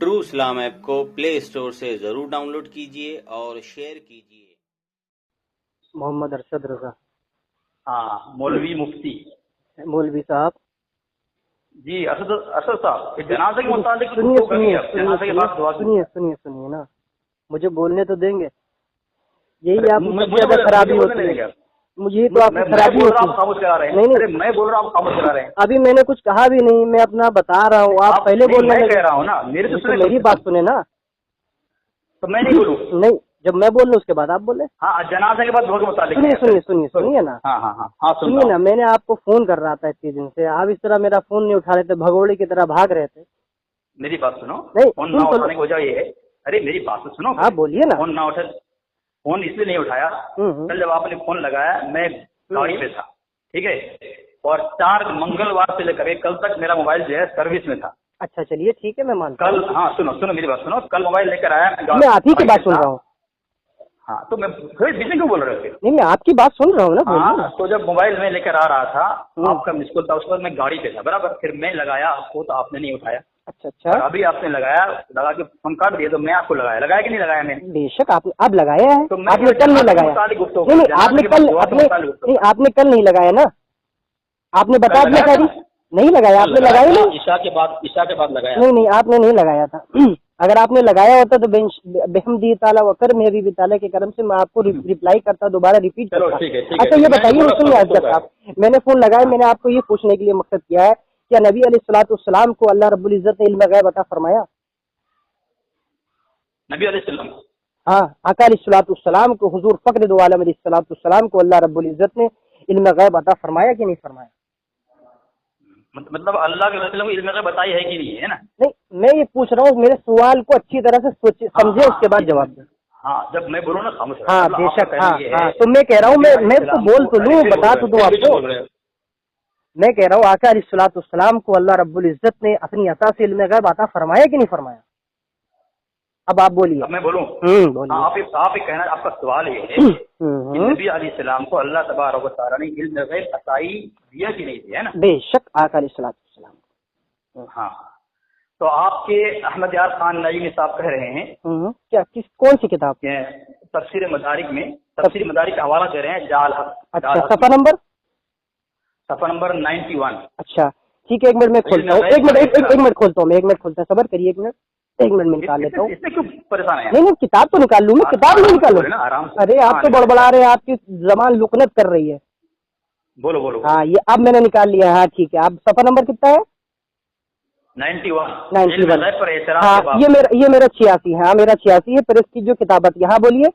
True Islam app کو پلے store سے ضرور ڈاؤن لوڈ کیجیے اور شیئر کیجیے۔ محمد ارشد رضا۔ ہاں، مولوی مفتی مولوی صاحب جی ارشد صاحب، جنازے کے متعلق سنیے نا، مجھے بولنے تو دیں گے؟ یہی آپ مجھے خرابی ہوتی ہے، مجھے تو آپ کی خرابی ہوتی ہے۔ نہیں، میں بول رہا ہوں، خاموش کرا رہے ہیں۔ ابھی میں نے کچھ کہا بھی نہیں، میں اپنا بتا رہا ہوں، آپ پہلے بولنے میں کہہ رہا ہوں نا، میری بات سنیں نا، تو میں نہیں بولوں؟ نہیں، جب میں بول لوں اس کے بعد آپ بولیں۔ ہاں، جنازے کے بعد دعا کے متعلق سنیے نا، سنیے نا، میں نے آپ کو فون کر رہا تھا اتنے دن سے، آپ اس طرح میرا فون نہیں اٹھا رہے تھے، بھگوڑے کی طرح بھاگ رہے تھے۔ میری بات سنو، نہیں، فون نہ اٹھانے کی وجہ یہ ہے، ارے میری بات تو سنو، آپ بولیے نا۔ فون نہ اٹھا، فون اس لیے نہیں اٹھایا، کل جب آپ نے فون لگایا میں گاڑی پہ تھا، ٹھیک ہے، اور 4 منگلوار سے لے کر کل تک میرا موبائل جو ہے سروس میں تھا۔ اچھا چلیے ٹھیک ہے، میں مانتا ہوں۔ کل، ہاں سنو میری بات سنو، کل موبائل لے کر آیا، میں آپ ہی کی بات سن رہا ہوں۔ ہاں تو میں پھر بیچ میں کیوں بول رہے تھے؟ نہیں، میں آپ کی بات سن رہا ہوں نا۔ ہاں، تو جب موبائل میں لے کر آ رہا تھا، آپ کا مس کال تھا، اس کے بعد میں گاڑی پہ تھا، برابر، پھر میں لگایا آپ کو تو آپ نے نہیں اٹھایا۔ اچھا، اور ابھی آپ نے لگا کے فون کاٹ دیا تو میں آپ کو لگایا کہ نہیں لگایا میں نے؟ بے شک آپ لگایا ہے، تو میں آپ نے کل نہیں لگایا۔ نہیں، آپ نے کل نہیں لگایا نا، آپ نے بتا دیا نہیں لگایا، آپ نے لگایا نہیں؟ عشاء کے بعد لگایا؟ نہیں، آپ نے نہیں لگایا تھا۔ اگر آپ نے لگایا ہوتا تو بحمدہ تعالیٰ وکرمہ بھی تعالیٰ کے کرم سے میں آپ کو ریپلائی کرتا، دوبارہ ریپیٹ کرتا۔ اچھا یہ بتائیے، میں نے فون لگایا، میں نے آپ کو یہ پوچھنے کے لیے مقصد کیا ہے، کیا نبی علیہ الصلوۃ والسلام کو اللہ رب العزت نے علم غیب عطا فرمایا؟ نبی علیہ السلام، ہاں، آقا علیہ الصلوۃ والسلام کو، حضور فخر دو عالم علیہ الصلوۃ والسلام کو اللہ رب العزت نے علم غیب عطا فرمایا کہ نہیں فرمایا؟ مطلب اللہ کے رسول کو علم غیب بتائی ہے کہ نہیں، ہے نا؟ نہیں، میں یہ پوچھ رہا ہوں، میرے سوال کو اچھی طرح سے سمجھے، اس کے بعد جواب دیں۔ ہاں، جب میں بولوں نا خاموش، ہاں بے شک، ہاں تو میں کہہ رہا ہوں، میں تو بول تو لوں، بتا تو دوں آپ کو۔ میں کہہ رہا ہوں آقا علیہ الصلوۃ والسلام کو اللہ رب العزت نے اپنی عطا سے علم غیب عطا فرمایا کہ نہیں فرمایا؟ اب آپ بولیے۔ میں بولوں؟ آپ ہی کہنا، آپ کا سوال یہ ہے کہ نبی علیہ السلام کو اللہ تبارک و تعالیٰ نے علم غیب عطائی دیا کہ نہیں دیا، ہے نا؟ بے شک، آقا علیہ الصلوۃ والسلام۔ ہاں، تو آپ کے احمد یار خان نعیمی صاحب کہہ رہے ہیں کیا، کون سی کتاب؟ تفسیر مدارک میں، تفسیر مدارک کا حوالہ دے رہے ہیں، جعل حق۔ اچھا، صفحہ نمبر 91۔ اچھا ٹھیک ہے، ایک منٹ میں کھولتا ہوں، ایک منٹ کھولتا ہوں، صبر کریے، ایک منٹ میں نکال لیتا ہوں۔ اس میں کیوں پریشان ہے؟ نہیں، کتاب تو نکال لوں، میں کتاب نہیں نکالوں۔ ارے آپ تو بڑبڑا رہے ہیں، آپ کی زبان لکنت کر رہی ہے۔ بولو۔ ہاں، یہ اب میں نے نکال لیا۔ ہاں ٹھیک ہے، آپ صفحہ نمبر کتنا ہے؟ 91۔ ہاں، یہ میرا 86 ہے، ہاں میرا 86 ہے، پریس کی جو کتابت ہے۔ ہاں بولیے۔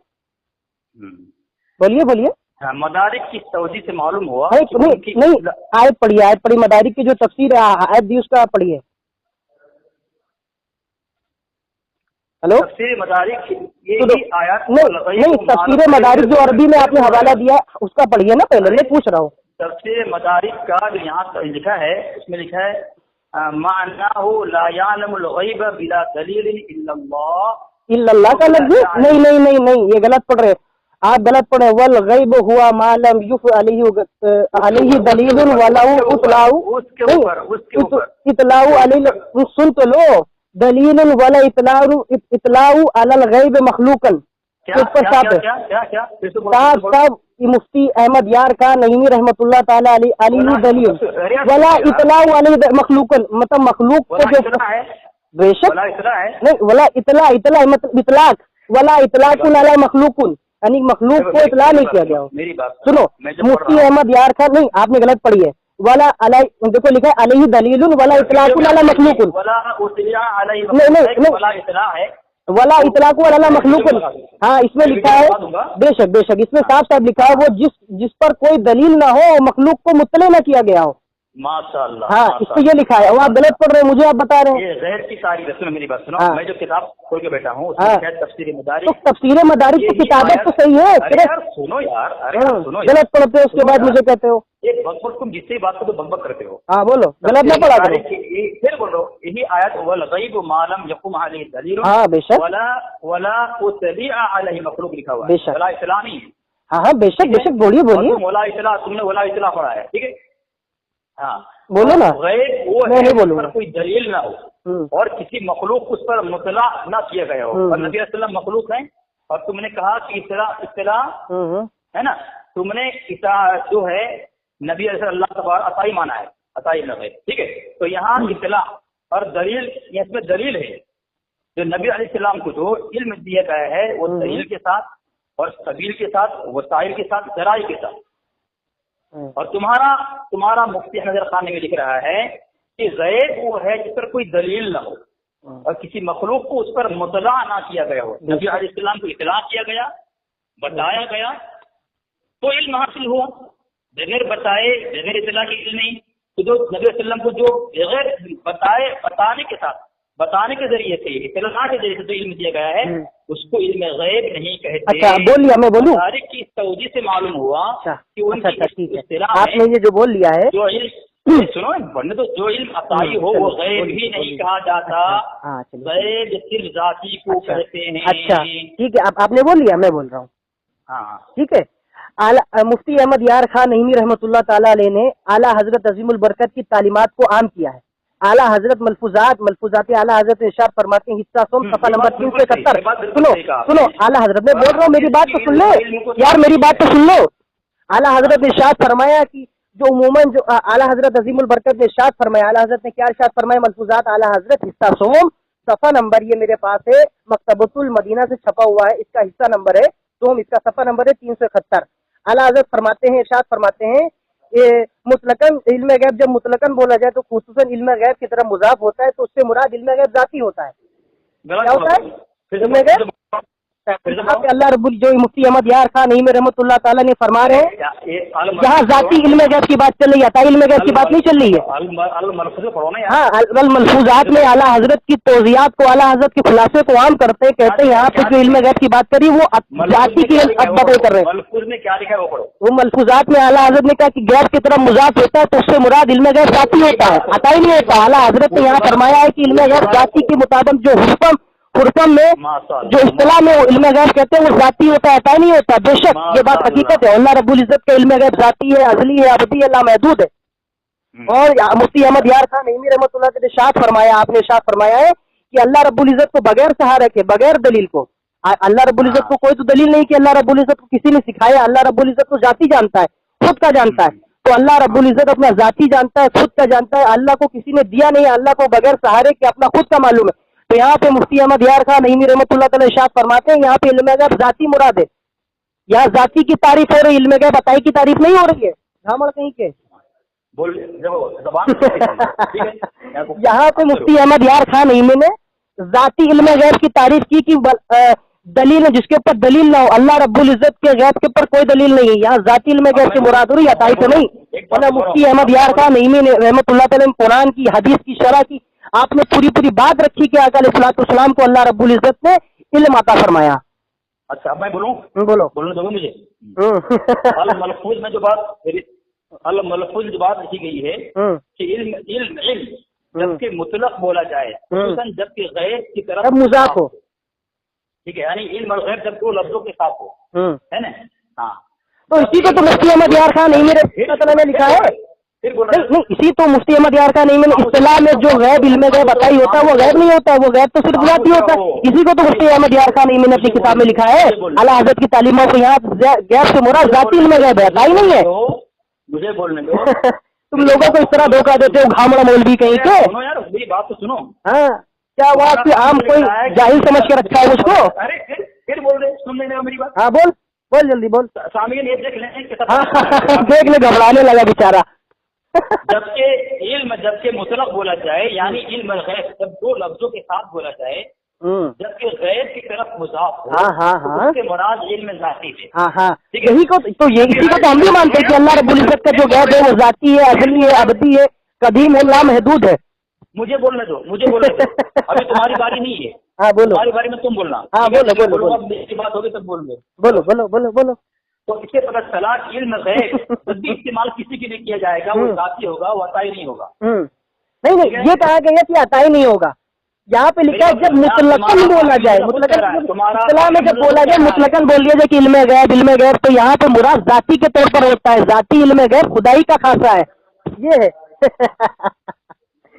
مدارک کی توجیہ سے معلوم ہوا، نہیں، آیت پڑھی، مدارک کی جو تفسیر ہے آیت دی، اس کا پڑھیے۔ ہلو، تفسیر مدارک نہیں، تفسیر مدارک جو عربی میں آپ نے حوالہ دیا اس کا پڑھیے نا پہلے، میں پوچھ رہا ہوں۔ تفسیر مدارک کا جو یہاں لکھا ہے، اس میں لکھا ہے معناہ لا یعلم الغیب بلا دلیل الا اللہ کا لفظ نہیں، یہ غلط پڑھ رہے، آپ غلط پڑھے۔ والغیب ہوا ما لم یف علیہ دلیل ولو اطلاع علیہ، سن تو لو، دلیل ولا اطلاع علی الغیب مخلوقا۔ صاحب مفتی احمد یار خان نعیمی رحمۃ اللہ تعالی علیہ دلیل ولا اطلاع علی مخلوقا، مطلب مخلوق کو جو بے شک نہیں، ولا اطلاع مطلب اطلاق، ولا اطلاق علی مخلوق، یعنی مخلوق کو اطلاع نہیں کیا گیا۔ سنو، مفتی احمد یار خان، نہیں آپ نے غلط پڑھی ہے، ولا علی، دیکھو لکھا ہے علیہ دلیل ولا اطلاق علی مخلوق، ولا اطلاق علی مخلوق۔ ہاں اس میں لکھا ہے، بے شک اس میں صاف لکھا ہے، وہ جس پر کوئی دلیل نہ ہو، مخلوق کو مطلع نہ کیا گیا ہو۔ ماشاء اللہ، ہاں اس میں یہ لکھا ہے، وہ آپ غلط پڑھ رہے ہیں، مجھے آپ بتا رہے ہیں۔ یہ غیر کی تعریف ہے، سنو میری بات سنو، میں جو کتاب کھول کے بیٹھا ہوں اس میں لکھا ہے تفسیر مدارک، تو تفسیر مدارک کی کتابت تو صحیح ہے، سنو یار، غلط پڑھتے ہو اس کے بعد مجھے کہتے ہو تم جس سے بات کرو بک کرتے ہو۔ ہاں بولو، غلط نہ پڑھا کرو۔ پھر بولو، یہی آیت والغیب ما لم یقم علیہ دلیل ہاں بے شک، ولا اطلاع علیہ مخلوق لکھا ہوا ہے، بے شک، ولا اسلامی۔ ہاں بے شک، بولیے۔ ولا اطلاع، تم نے ولا اطلاع پڑھا ہے، ٹھیک ہے؟ ہاں، بولو نا. غیب وہ میں ہے نہیں جس بولوں پر گا. کوئی دلیل نہ ہو اور کسی مخلوق اس پر مطلع نہ کیا گیا ہو. اور نبی علیہ السلام مخلوق ہیں اور تم نے کہا کہ اطلاع ہے نا, تم نے جو ہے نبی علیہ اللہ تبارک عطائی مانا ہے, عطائی نہ ہے, ٹھیک ہے. تو یہاں اطلاع اور دلیل, اس میں دلیل ہے جو نبی علیہ السلام کو جو علم دیا گیا ہے وہ دلیل کے ساتھ اور سبیل کے ساتھ, وسائل کے ساتھ, ذرائع کے ساتھ. اور تمہارا مفتی احمد خان نے لکھ رہا ہے کہ غیب وہ ہے جس پر کوئی دلیل نہ ہو اور کسی مخلوق کو اس پر مطلع نہ کیا گیا ہو. نبی علیہ السلام کو اطلاع کیا گیا, بتایا گیا تو علم حاصل ہوا. بغیر بتائے, بغیر اطلاع کے علم نہیں. تو جو نبی علیہ السلام کو جو بغیر بتائے, بتانے کے ذریعے سے, اطلاع کے ذریعے سے جو علم دیا گیا ہے اس کو علم غیب نہیں کہتے. اچھا بولیے, میں بولوں. تاریخ کی سعودی سے معلوم ہوا کہ ان کی اصطلاح آپ نے یہ جو بول لیا ہے, جو علم سنو ورنہ تو جو علم عطائی ہو وہ غیب ہی نہیں کہا جاتا. غیب صرف ذاتی کو کہتے ہیں. اچھا ٹھیک ہے, آپ نے بول لیا, میں بول رہا ہوں. ہاں ٹھیک ہے. مفتی احمد یار خان نعیمی رحمۃ اللہ تعالیٰ علیہ نے اعلیٰ حضرت عظیم البرکت کی تعلیمات کو عام کیا ہے. اعلیٰ حضرت ملفوظات اعلیٰ حضرت ارشاد فرماتے ہیں, حصہ سوم صفحہ نمبر 371. سنو اعلیٰ حضرت, میں بول رہا ہوں, میری بات تو سن لو یار, میری بات تو سن لو. اعلیٰ حضرت نے ارشاد فرمایا کہ جو عموماً جو اعلیٰ حضرت عظیم البرکت نے ارشاد فرمایا, اعلیٰ حضرت نے کیا ارشاد فرمایا, ملفوظات اعلیٰ حضرت حصہ سوم صفحہ نمبر, یہ میرے پاس ہے, مکتبۃ المدینہ سے چھپا ہوا ہے, اس کا حصہ نمبر ہے سوم, اس کا صفحہ نمبر ہے 371. اعلیٰ حضرت فرماتے ہیں, ارشاد فرماتے ہیں, مطلقاً علم غیب جب مطلقاً بولا جائے تو خصوصاً علم غیب کی طرف مضاف ہوتا ہے, تو اس سے مراد علم غیب ذاتی ہوتا ہے. کیا ہوتا ہے علم غیب؟ اللہ رب جو مفتی احمد یار خان نعیمی رحمۃ اللہ تعالیٰ نے فرما رہے ہیں یہاں ذاتی علم غیب کی بات چل رہی ہے, عطائی علم غیب کی بات نہیں چل رہی ہے. ہاں, الملفوظات میں اعلیٰ حضرت کی توضیحات کو, اعلیٰ حضرت کے خلاصے کو عام کرتے ہیں, کہتے ہیں یہاں پہ جو علم غیب کی بات کری وہ ذاتی کی باتیں کر رہے ہیں. وہ ملفوظات میں اعلیٰ حضرت نے کہا کہ غیب کی طرف مضاف ہوتا ہے تو اس سے مراد علم غیب ذاتی ہوتا ہے, عطائی نہیں ہوتا. اعلیٰ حضرت نے یہاں فرمایا ہے کہ علم غیب ذاتی کے مطابق جو حرفم میں جو اصطلاح میں علم غیب کہتے ہیں وہ ذاتی ہوتا ہے, عطائی نہیں ہوتا. بے شک یہ بات حقیقت ہے. اللہ رب العزت کا علم غیب ذاتی ہے, ازلی ہے, ابدی ہے, لامحدود ہے. اور مفتی احمد یار خان نعیمی رحمۃ اللہ نے ارشاد فرمایا, آپ نے ارشاد فرمایا ہے کہ اللہ رب العزت کو بغیر سہارے کے, بغیر دلیل کو, اللہ رب العزت کو کوئی تو دلیل نہیں کہ اللہ رب العزت کو کسی نے سکھایا. اللہ رب العزت کو ذاتی جانتا ہے, خود کا جانتا ہے. تو اللہ رب العزت اپنا ذاتی جانتا ہے, خود کا جانتا ہے. اللہ کو کسی نے دیا نہیں, اللہ کو بغیر سہارے کے اپنا خود کا معلوم ہے. تو یہاں پہ مفتی احمد یار خان نعیمی رحمۃ اللہ تعالی ارشاد فرماتے ہیں یہاں پہ علم غیب ذاتی مراد ہے. یہاں ذاتی کی تعریف ہو رہی, علم غیب عطائی کی تعریف نہیں ہو رہی ہے. جھامڑ کہیں کے یہاں پہ مفتی احمد یار خان نعیمی نے ذاتی علم غیب کی تعریف کی کہ دلیل جس کے اوپر دلیل نہ ہو. اللہ رب العزت کے غیب کے اوپر کوئی دلیل نہیں ہے. یہاں ذاتی علم غیب سے مراد ہو رہی ہے, عطائی تو نہیں. مفتی احمد یار خان نعیمی نے رحمۃ اللہ تعالی نے قرآن کی, حدیث کی شرح کی, آپ نے پوری بات رکھی کہ آقا علیہ الصلوۃ والسلام کو اللہ رب العزت نے علم عطا فرمایا. اچھا اب میں بولوں, بولنے دو مجھے. الملفوظ میں جو بات لکھی گئی ہے کہ علم جبکہ مطلق بولا جائے, جبکہ غیب کی طرف مضاف ہو, ٹھیک ہے, یعنی علم اور غیب جب دو لفظوں کے ساتھ ہو, ہے نا. ہاں, تو اسی کو تو مفتی احمد یار خان نعیمی نے لکھا ہے. نہیں, اسی تو مفتی احمد یار خان نعیمی نے اصطلاح میں جو غیب علم غیب عطائی ہوتا ہے وہ غیب نہیں ہوتا, وہ غیب تو صرف ذاتی ہوتا ہے. اسی کو تو مفتی احمد یار خان نعیمی نے اپنی کتاب میں لکھا ہے. اعلیٰ حضرت کی تعلیموں کو یہاں غیب سے مراد ذاتی علم غیب ہے, عطائی نہیں ہے. مجھے بولنے دو. تم لوگوں کو اس طرح دھوکہ دیتے ہو, گھامڑا مولوی کہیں کے. یار میری بات تو سنو. ہاں, کیا وہ آپ کی عام کوئی جاہل سمجھ کے رکھا ہے مجھ کو. ارے پھر بول رہے, سن لیں میری بات. ہاں بول جلدی بول. سامعین یہ دیکھ لیں, دیکھ لے, گھبرانے لگا بیچارہ. جبکہ مطلق بولا جائے یعنی علم غیب جب دو لفظوں کے ساتھ بولا جائے, جبکہ غیب کی طرف مضاف ہو, اس کے مراد علم ذاتی ہے. ہاں, یہی کو تو اسی کو تو ہم بھی مانتے ہیں کہ اللہ رب العزت کا جو غیب ہے وہ ذاتی ہے, ازلی ہے, ابدی ہے, قدیم ہے, لامحدود ہے. مجھے بولنے دو. ابھی تمہاری باری نہیں ہے. ہاں بولو. تمہاری باری میں تم بولنا. ہاں بولو. میری بات ہوگی تب بول گے. بولو. تو اس سے پتہ چلا کہ علم غیب جب بھی استعمال کسی کے لیے کیا جائے گا وہ ذاتی ہوگا, وہ عطائی نہیں ہوگا. نہیں, یہ کہا گیا کہ عطائی نہیں ہوگا. یہاں پہ لکھا ہے جب مطلقاً بولا جائے, اصطلاح میں جب بولا جائے مطلقاً بول دیا جائے کہ علم غیب, تو یہاں پہ مراد ذاتی کے طور پر ہوتا ہے. ذاتی علم غیب خدائی کا خاصہ ہے, یہ ہے.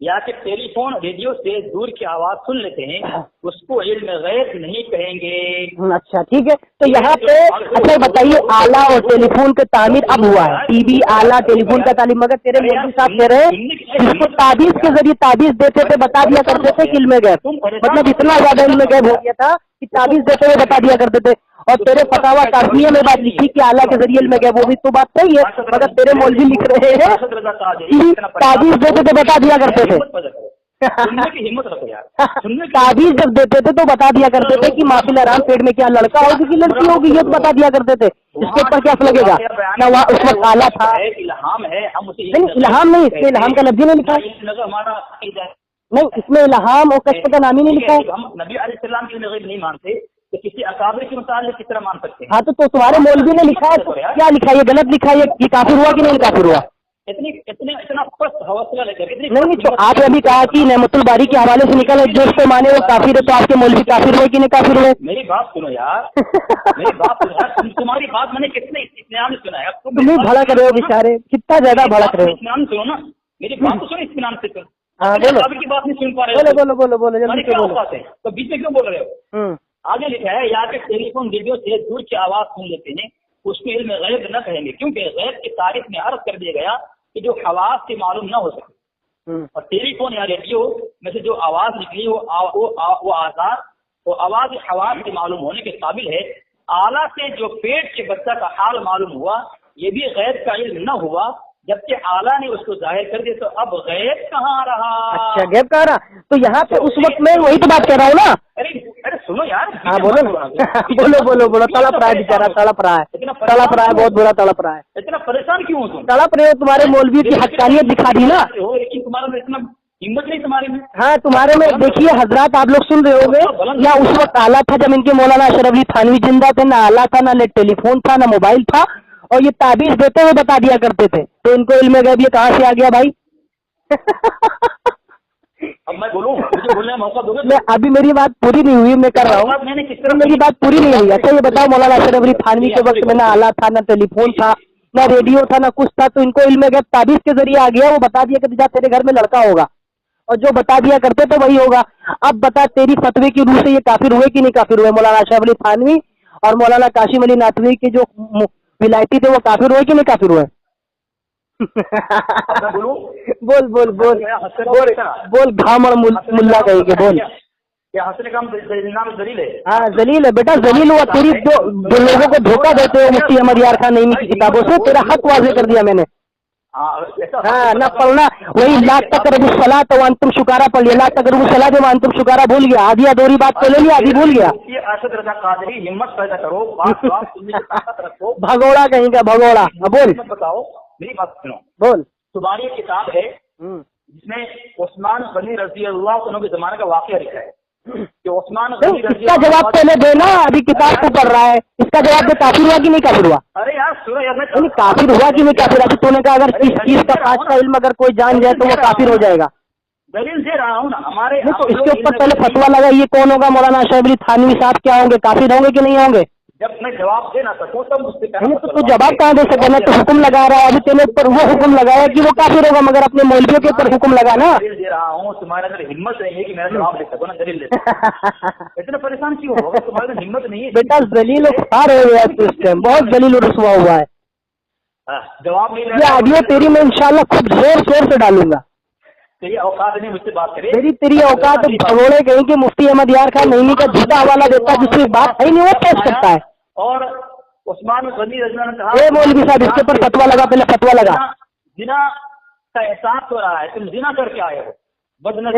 یا کہ ٹیلی فون ریڈیو سے دور کی آواز سن لیتے ہیں اس کو علم غیب نہیں کہیں گے. اچھا ٹھیک ہے. تو یہاں پہ اچھا بتائیے آلہ اور ٹیلی فون کی تعمیر اب ہوا ہے, ٹی وی آلہ ٹیلی فون کا تعلیم, مگر تیرے مولوی صاحب کہہ رہے ہیں جس کو تعویذ کے ذریعے تعویذ دیتے تھے بتا دیا کرتے تھے کہ علم غیب, مطلب اتنا زیادہ علم غیب ہو گیا تھا کہ تعویذ دیتے ہوئے بتا دیا کرتے تھے. اور تیرے فتاوی کافیہ میں بات لکھی کہ آلہ کے ذریعے علم غیب, وہ بھی تو بات صحیح ہے, مگر تیرے مولوی لکھ رہے ہیں تعویذ دیتے تھے بتا دیا کرتے تھے. تعویذ جب دیتے تھے تو بتا دیا کرتے تھے کہ محفل حرام پیٹ میں کیا لڑکا ہوگی کہ لڑکی ہوگی, یہ تو بتا دیا کرتے تھے. اس کے اوپر کیا لگے گا نہ وہاں اس وقت کالا تھا, نہیں الہام نہیں, اس میں الہام کا لفظ نہیں لکھا, نہیں اس میں الہام اور کشف کا نام ہی نہیں لکھا. ہم نبی علیہ السلام کی غیب نہیں مانتے تو کسی اکابر کے متعلق کس طرح مان سکتے ہیں؟ ہاں تو تمہارے مولوی نے لکھا ہے, کیا لکھا ہے, یہ غلط لکھا ہے, یہ کافر ہوا کہ نہیں کافر ہوا؟ اتنا حوصلہ لے کر نہیں تو آپ نے ابھی کہا کہ نعمت الباری کے حوالے سے نکل ہے جو اس کو مانے وہ کافر ہے, تو آپ کے مولوی کافر ہوئے کہ نہیں کافر ہوئے؟ میری بات سنو یار, میری بات سنو یار, تمہاری بات میں نے کتنے اطمینان سے سنا ہے. تم بھی بھڑک رہے ہو بیچارے, کتنا زیادہ بھڑک رہے ہو. اطمینان سنو نا, میری بات تو سنو اطمینان سے سنو. ہاں بولو کی بات نہیں سن پا رہے, بولو جلدی سے بولو. تو بیچ میں کیوں بول رہے ہو؟ آگے لکھا ہے یا کہ ٹیلی فون ریڈیو سے دور کی آواز سن لیتے ہیں اس کو علم غیب نہ کہیں گے, کیونکہ غیب کی تعریف میں عرض کر دیا گیا کہ جو حواس سے معلوم نہ ہو سکے. اور ٹیلی فون یا ریڈیو میں سے جو آواز نکلی وہ آزاد وہ آواز حواس سے معلوم ہونے کے قابل ہے. آلہ سے جو پیٹ کے بچہ کا حال معلوم ہوا یہ بھی غیب کا علم نہ ہوا, جبکہ آلہ نے اس کو ظاہر کر دیا, تو اب غیب کہاں رہا؟ اچھا غیب کہاں رہا؟ تو یہاں پہ اس وقت میں وہی تو بات کہہ رہا ہوں نا. ارے سنو یار, ہاں بولو تڑپ رہا ہے بیچارہ, تڑپ رہا ہے, بہت برا تڑپ رہا ہے. اتنا پریشان کیوں ہو تم؟ تڑپ رہے ہو, تمہارے مولوی کی حقانیت دکھا دی نا. لیکن تمہارے میں اتنا ہمت نہیں تمہارے میں. ہاں تمہارے میں دیکھیے حضرات, آپ لوگ سن رہے ہوں گے, نہ اس وقت آلہ تھا جب ان کے مولانا اشرف علی تھانوی زندہ تھے, نہ آلہ تھا, نہ ٹیلی فون تھا, نہ موبائل تھا, اور یہ تعبیذ دیتے ہوئے بتا دیا کرتے تھے. تو ان کو علم غیب یہ کہاں سے آ گیا بھائی؟ اب میں بولوں, مجھے بولنے کا موقع دو گے؟ ابھی میری بات پوری نہیں ہوئی, میں کر رہا ہوں, میری بات پوری نہیں ہوئی. اچھا یہ بتاؤ, مولانا اشرف علی تھانوی کے وقت میں نہ آلہ تھا, نہ ٹیلی فون تھا, نہ ریڈیو تھا, نہ کچھ تھا, تو ان کو علم غیب تعبیذ کے ذریعے آ گیا, وہ بتا دیا کہ جا تیرے گھر میں لڑکا ہوگا, اور جو بتا دیا کرتے تو وہی ہوگا. اب بتا تیری فتوی کی روح سے یہ کافر ہوئے کہ نہیں کافر ہوئے؟ مولانا اشرف علی تھانوی اور مولانا قاسم علی ناتوی کے جو ولایتی تھے وہ کافر ہوئے کہ نہیں کافر ہوئے؟ بول گھامڑ ملا کہیں گے, بول. کیا حسن کام نام ذلیل ہے؟ ہاں ذلیل ہے بیٹا, ذلیل ہوا. تیری جو لوگوں کو دھوکہ دیتے ہو مفتی احمد یار خان نعیمی کی کتابوں سے, تیرا حق واضح کر دیا میں نے. ہاں نہ پڑھنا وہی لا تقربوا الصلاۃ وانتم سکارا پڑھ لیا, لا تقربوا الصلاۃ وانتم سکارا بھول گیا, آدھی ادھوری بات تو لے لیا, آدھی بھول گیا. ارشد رضا قادری, ہمت پیدا کرو, رکھو, بھگوڑا کہیں کا بھگوڑا. بول بتاؤ, میری بات سنو, بول. تمہاری ایک کتاب ہے جس میں عثمان غنی رضی اللہ عنہ کے زمانے کا واقعہ لکھا ہے کہ عثمان غنی رضی اس کا جواب پہلے دے نا, ابھی کتاب کو پڑھ رہا ہے, اس کا جواب دے. کافر ہوا کہ نہیں کافر ہوا؟ ارے یار سنو یار, نہیں کافر ہوا کہ نہیں کافر؟ ابھی تو نے کہا اگر اس چیز کا خاص کا علم اگر کوئی جان جائے تو وہ کافر ہو جائے گا. دلیل دے رہا ہوں نا ہمارے. تو اس کے اوپر پہلے فتوا لگا, یہ کون ہوگا؟ مولانا اشرف علی تھانوی صاحب کیا ہوں گے, کافر ہوں گے کہ نہیں ہوں گے؟ جب میں جواب دے نہ سکوں تب مجھ سے تو جواب کہاں دے سکے؟ میں تو حکم لگا رہا ہے, ابھی تینے اوپر وہ حکم لگایا کہ وہ کافر ہوگا, مگر اپنے مولویوں کے اوپر حکم لگا نا. دلیل دے رہا ہوں, تمہارے اندر ہمت نہیں ہے کہ میرا جواب دے سکو نا, دلیل دے سکو. اتنا پریشان کیوں ہوگا؟ تمہارے اندر ہمت نہیں ہے بیٹا, ذلیل و خوار ہو گیا تو اس ٹائم, بہت ذلیل و رسوا ہوا ہے. جواب نہیں یہ آڈیو تیری میں انشاءاللہ خود زور شور سے ڈالوں گا. تیری اوقات نہیں مجھ سے بات کرے, تیری اوقات بھگوڑے کہیں کہ مفتی احمد یار خان نعیمی کا جھوٹا حوالہ دیتا ہے, جس کی بات ہے نہیں وہ پیش کرتا ہے. اور عثمان غنی رضی اللہ عنہ نے کہا, اے مولوی صاحب اس کے اوپر فتوا لگا, پہلے فتوا لگا. زنا کا احساس ہو رہا ہے, تم زنا کر کے آئے ہو.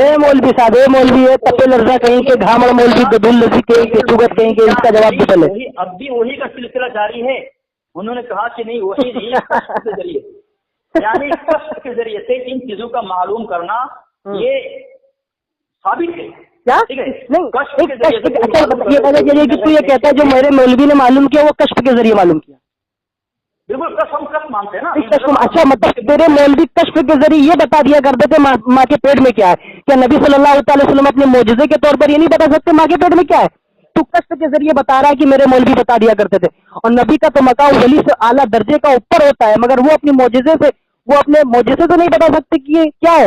اے مولوی صاحب, اے مولوی ہے تپے لرزا کہیں کہ گھامڑ مولوی گدل لذی کہیں کہ چگت کہیں کہ, اس کا جواب دے پہلے. اب بھی وہی کا سلسلہ جاری ہے. انہوں نے کہا کہ نہیں وہی نہیں, کشف کے ذریعے, یعنی کشف کے ذریعے سے ان چیزوں کا معلوم کرنا یہ ثابت ہے. کیا نہیں کہ تو یہ کہتا ہے جو میرے مولوی نے معلوم کیا وہ کشف کے ذریعے معلوم کیا. بالکل کشف ہم کشف مانتے ہیں نا. اچھا مطلب تیرے مولوی کشف کے ذریعے یہ بتا دیا کرتے تھے ماں کے پیٹ میں کیا ہے. کیا نبی صلی اللہ تعالی وسلم اپنے معجزے کے طور پر یہ نہیں بتا سکتے ماں کے پیٹ میں کیا ہے؟ تو کشف کے ذریعے بتا رہا ہے کہ میرے مولوی بتا دیا کرتے تھے. اور نبی کا تو مقام ولی سے اعلیٰ درجے کا اوپر ہوتا ہے, مگر وہ اپنے معجزے سے نہیں بتا سکتے کہ یہ کیا ہے.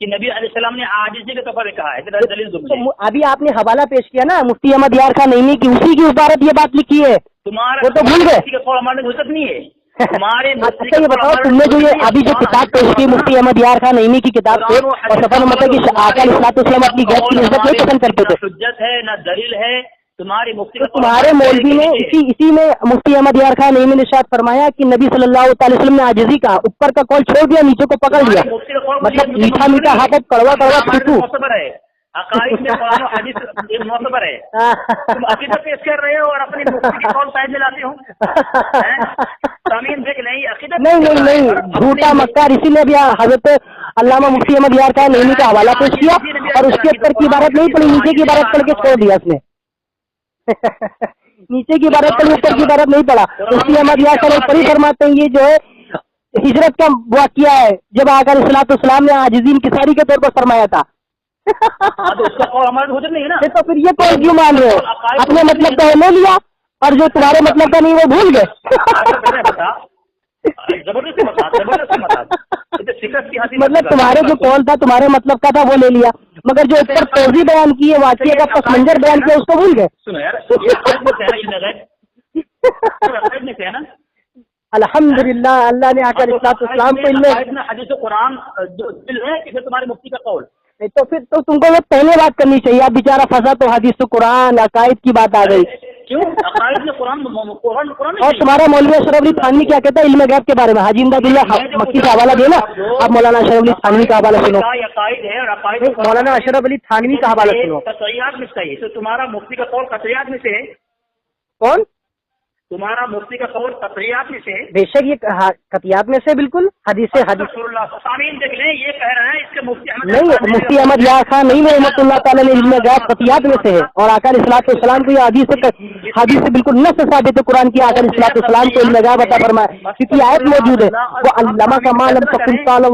کہ نبی علیہ السلام نے عاجزی کے طور پر کہا ہے. دلیل دو مجھے. ابھی آپ نے حوالہ پیش کیا نا مفتی احمد یار خان نعیمی کی, اسی کی عبارت یہ بات لکھی ہے. تمہارا وہ تو بھول گئے. مفتی کا قول ہمارے حجت نہیں ہے. تمہارے اچھا یہ بتاؤ, تم نے جو یہ ابھی جو کتاب پیش کی مفتی احمد یار خان نعیمی کی کتاب سے, اور صفحہ نمبر کہ آقا علیہ الصلوۃ والسلام اپنی گیس کی نسبت نہیں پسند کرتے تھے. حجت ہے نہ دلیل ہے. تمہاری مفتی تمہارے مولوی نے اسی میں مفتی احمد یار خان نعیمی نے ارشاد فرمایا کہ نبی صلی اللہ تعالی وسلم نے عاجزی کا, اوپر کا قول چھوڑ دیا, نیچے کو پکڑ لیا. مطلب میٹھا میٹھا ہاتھ کڑوا کڑوا چھوٹو. عقائد میں قرآن و حدیث ایک معتبر ہے. تم عقیدت پیش کر رہے ہو اور اپنی مفتی کے قول سائڈ میں لاتے ہو. دیکھ نہیں عقیدت نہیں جھوٹا مکار. اسی لیے بھی حضرت علامہ مفتی احمد یار خان نعیمی کا حوالہ پیش کیا اور اس کے اوپر کی عبارت نہیں پڑھی, نیچے کی عبارت پڑھ کے چھوڑ دیا اس نے. نیچے کی عبارت پڑھی, اوپر کی عبارت نہیں پڑھا. مفتی احمد یار خان اوپر ہی فرماتے ہیں یہ جو ہے ہجرت کا واقعہ ہے جب آقا علیہ الصلوۃ والسلام نے عاجزی انکساری کے طور پر فرمایا تھا. تو پھر یہ قول کیوں مان رہے ہو؟ اپنے مطلب کا لے لیا اور جو تمہارے مطلب کا نہیں وہ بھول گئے. مطلب تمہارے جو قول تھا تمہارے مطلب کا تھا وہ لے لیا, مگر جو اوپر توضیح بیان کی ہے, واقعے کا پس منظر بیان کیا, اس کو بھول گئے. الحمدللہ اللہ نے آقا علیہ الصلوۃ والسلام کو حدیث قرآن جو دل ہے کہ تمہاری مفتی کا قول. تو پھر تو تم کو وہ پہلے بات کرنی چاہیے. آپ بیچارہ پھنسا تو حدیث قرآن عقائد کی بات آ گئی. کیوں عقائد میں قرآن اور تمہارا مولوی اشرف علی تھانوی کیا کہتا ہے علم غیب کے بارے میں؟ حاجی امداد اللہ مکی کا حوالہ دینا. اب مولانا اشرف علی تھانوی کا حوالہ سنو. مولانا اشرف علی تھانوی کا حوالہ سنو. قطعیات میں صحیح تو تمہارا مفتی کا قول قطعیات میں سے ہے. کون تمہارا مفتی کا قول قطعیات میں سے ہے؟ بے شک یہ قطعیات میں سے بالکل حدیث سے حدیث. دیکھ لیں یہ کہہ رہا ہے اس کے مفتی نہیں, مفتی احمد یار خان نہیں میں رحمۃ اللہ تعالیٰ نے علم غیب قطعیات میں سے ہے, اور آقا علیہ الصلوۃ والسلام کو یہ حدیث سے بالکل نص ثابت ہے قرآن کی. آقا علیہ الصلوۃ والسلام کو علم غیب عطا فرمایا کیونکہ آیت موجود ہے, وہ علامہ کا مال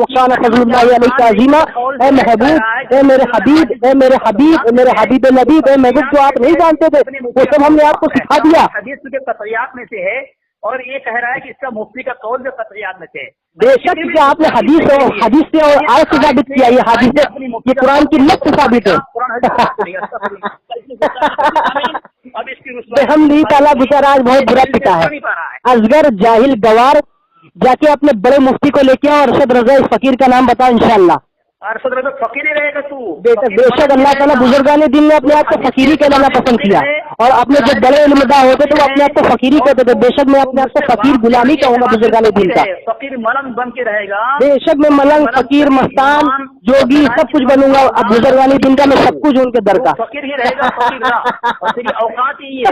وقان فضل اللہ علیہ عظیمہ. اے محبوب, اے میرے حبیب, اے میرے حبیب, اے میرے حبیب لبیب, اے محبوب جو آپ نہیں جانتے تھے وہ سب ہم نے آپ کو سکھا دیا. حدیث کے قطعیات میں سے ہے اور یہ کہہ رہا ہے کہ اس کا مفتی کا قول جو قطعیات میں سے. بے شک کہ آپ نے حدیث سے اور آیت سے ثابت کیا, یہ حدیث یہ قرآن کی نص سے ثابت ہے. ہم نہیں تعالیٰ بیچارہ آج بہت برا پٹا ہے. اصغر جاہل گوار جا کے اپنے بڑے مفتی کو لے کے آؤ, ارشد رضا اس فقیر کا نام بتا انشاءاللہ. ارشد رضا فقیر ہی رہے گا تو. بے شک اللہ تعالیٰ بزرگان دین نے اپنے آپ کو فقیری کہلانا پسند کیا, اور اپنے جو بڑے علمداں ہوتے تھے وہ اپنے آپ کو فقیری کہتے تھے. بے شک میں اپنے آپ کو فقیر غلامی کہوں گا بزرگان دین کا. فقیر ملنگ بن کے رہے گا. بے شک میں ملنگ فقیر مستان جوگی سب کچھ بنوں گا. اب بزرگان دین کا میں سب کچھ ان کے در کا فقیر ہی رہے گا. فقیر اوقات ہی ہے.